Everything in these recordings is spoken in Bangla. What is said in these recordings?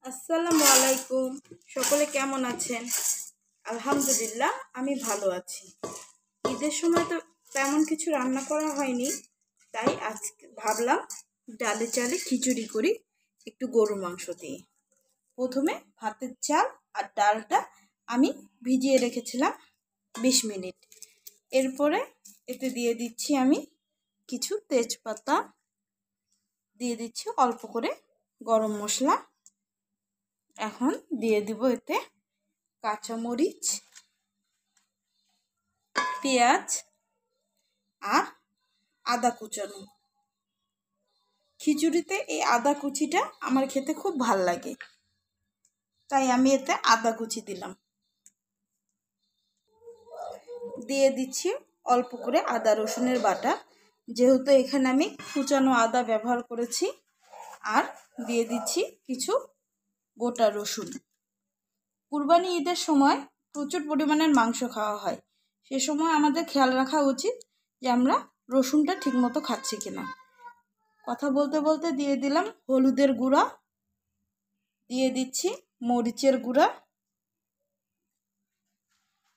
আসসালামু আলাইকুম। সকলে কেমন আছেন? আলহামদুলিল্লাহ, আমি ভালো আছি। ঈদের সময় তো তেমন কিছু রান্না করা হয়নি, তাই আজকে ভাবলাম ডালে চালে খিচুড়ি করি একটু গরুর মাংস দিয়ে। প্রথমে ভাতের চাল আর ডালটা আমি ভিজিয়ে রেখেছিলাম 20 মিনিট। এরপরে এতে দিয়ে দিচ্ছি আমি কিছু তেজপাতা, দিয়ে দিচ্ছি অল্প করে গরম মশলা। এখন দিয়ে দিব এতে কাঁচামরিচ, পেঁয়াজ আর আদা কুচানো। খিচুড়িতে এই আদা কুচিটা আমার খেতে খুব ভাল লাগে, তাই আমি এতে আদা কুচি দিলাম। দিয়ে দিচ্ছি অল্প করে আদা রসুনের বাটা, যেহেতু এখানে আমি কুচানো আদা ব্যবহার করেছি। আর দিয়ে দিচ্ছি কিছু গোটা রসুন। কুরবানি ঈদের সময় প্রচুর পরিমাণের মাংস খাওয়া হয়, সে সময় আমাদের খেয়াল রাখা উচিত যে আমরা রসুনটা ঠিকমতো খাচ্ছি কিনা। কথা বলতে বলতে দিয়ে দিলাম হলুদের গুঁড়া, দিয়ে দিচ্ছি মরিচের গুঁড়া।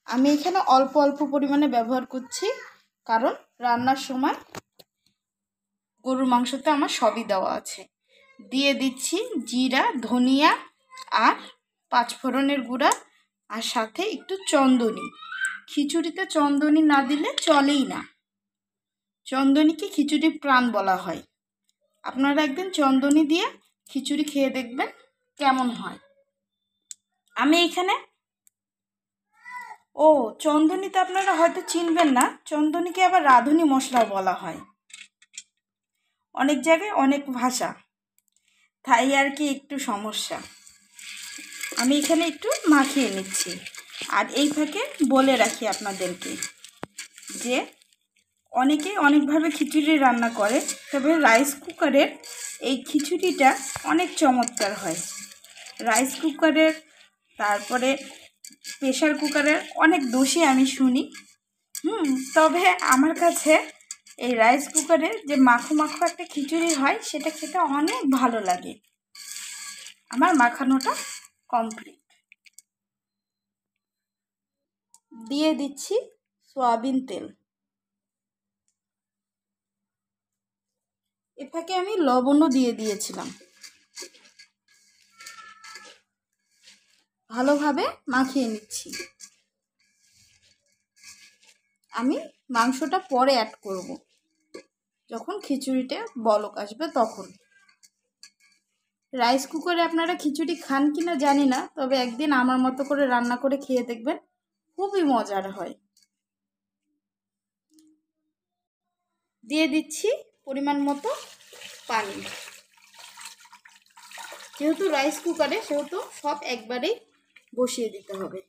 আমি এখানে অল্প অল্প পরিমাণে ব্যবহার করছি, কারণ রান্নার সময় গরুর মাংসতে আমার সবই দেওয়া আছে। দিয়ে দিচ্ছি জিরা, ধনিয়া আর পাঁচফোড়নের গুঁড়া, আর সাথে একটু চন্দনী। খিচুড়িতে চন্দনী না দিলে চলেই না। চন্দনীকে খিচুড়ির প্রাণ বলা হয়। আপনারা একদিন চন্দনী দিয়ে খিচুড়ি খেয়ে দেখবেন কেমন হয়। আমি এখানে চন্দনীতে আপনারা হয়তো চিনবেন না, চন্দনীকে আবার রাঁধুনি মশলাও বলা হয়। অনেক জায়গায় অনেক ভাষা, তাই আর কি একটু সমস্যা। আমি এখানে একটু মাখিয়ে নিচ্ছি। আর এই ফাঁকে বলে রাখি আপনাদেরকে যে অনেকেই অনেকভাবে খিচুড়ি রান্না করে, তবে রাইস কুকারের এই খিচুড়িটা অনেক চমৎকার হয়। রাইস কুকারের, তারপরে প্রেশার কুকারের অনেক দোষই আমি শুনি। তবে আমার কাছে এই রাইস কুকারের যে মাখো মাখো একটা খিচুড়ি হয়, সেটা খেতে অনেক ভালো লাগে। আমার মাখানোটা কমপ্লিট। দিয়ে দিচ্ছি সয়াবিন তেল। এ ফাঁকে আমি লবণও দিয়ে দিয়েছিলাম। ভালোভাবে মাখিয়ে নিচ্ছি। আমি মাংসটা পরে অ্যাড করব, যখন খিচুড়িতে বলক আসবে তখন। রাইস কুকারে আপনারা খিচুড়ি খান কিনা জানি না, তবে একদিন আমার মতো করে রান্না করে খেয়ে দেখবেন, খুবই মজার হয়। দিয়ে দিচ্ছি পরিমাণ মতো পানি। যেহেতু রাইস কুকারে, সেহেতু সব একবারেই বসিয়ে দিতে হবে।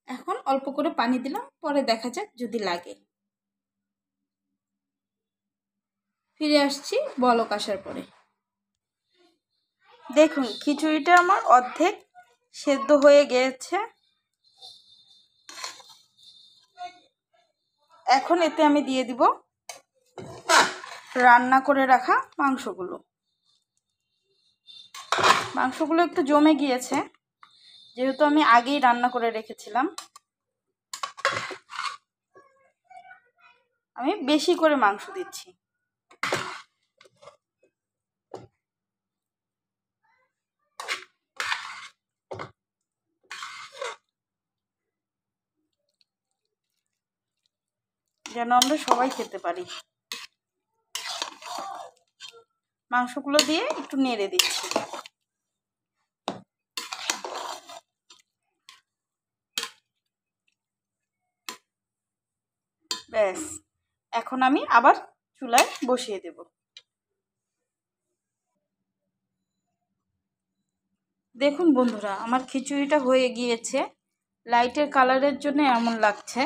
এখন অল্প করে পানি দিলাম, পরে দেখা যাক যদি লাগে। ফিরে আসছি বলক আসার পরে। দেখুন খিচুড়িটা আমার অর্ধেক সেদ্ধ হয়ে গিয়েছে। এখন এতে আমি দিয়ে দিব রান্না করে রাখা মাংসগুলো। মাংসগুলো একটু জমে গিয়েছে, যেহেতু আমি আগেই রান্না করে রেখেছিলাম। আমি বেশি করে মাংস দিচ্ছি। যেন আমরা সবাই খেতে পারি। মাংসগুলো দিয়ে একটু নেড়ে দিচ্ছি। ব্যাস, এখন আমি আবার চুলায় বসিয়ে দেব। দেখুন বন্ধুরা, আমার খিচুড়িটা হয়ে গিয়েছে। লাইটের কালারের জন্য এমন লাগছে,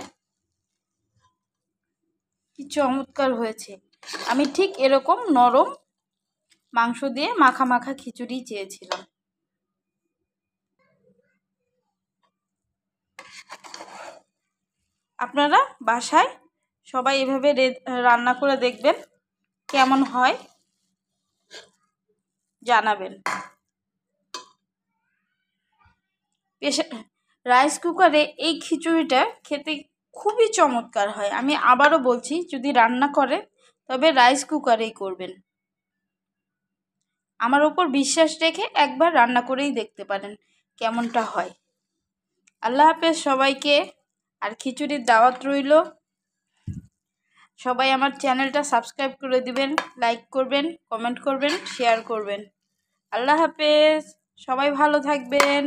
কি চমৎকার হয়েছে। আমি ঠিক এরকম নরম মাংস দিয়ে মাখা মাখা খিচুড়ি চেয়েছিলাম। আপনারা বাসায় সবাই এভাবে রান্না করে দেখবেন, কেমন হয় জানাবেন। রাইস কুকারে এই খিচুড়িটা খেতে খুবই চমৎকার হয়। আমি আবারও বলছি, যদি রান্না করেন তবে রাইস কুকারেই করবেন। আমার ওপর বিশ্বাস রেখে একবার রান্না করেই দেখতে পারেন কেমনটা হয়। আল্লাহ হাফেজ সবাইকে, আর খিচুড়ির দাওয়াত রইল। সবাই আমার চ্যানেলটা সাবস্ক্রাইব করে দিবেন, লাইক করবেন, কমেন্ট করবেন, শেয়ার করবেন। আল্লাহ হাফেজ, সবাই ভালো থাকবেন।